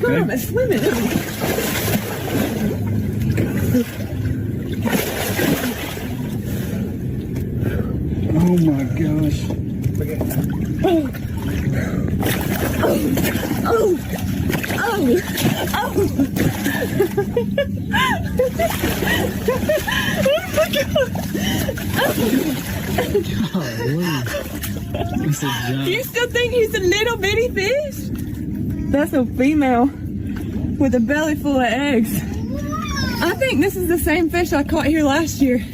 God, I'm swimming. Oh my gosh. Oh. Oh. Oh. Oh. It's a giant. You still think he's a little bitty fish? That's a female with a belly full of eggs. I think this is the same fish I caught here last year.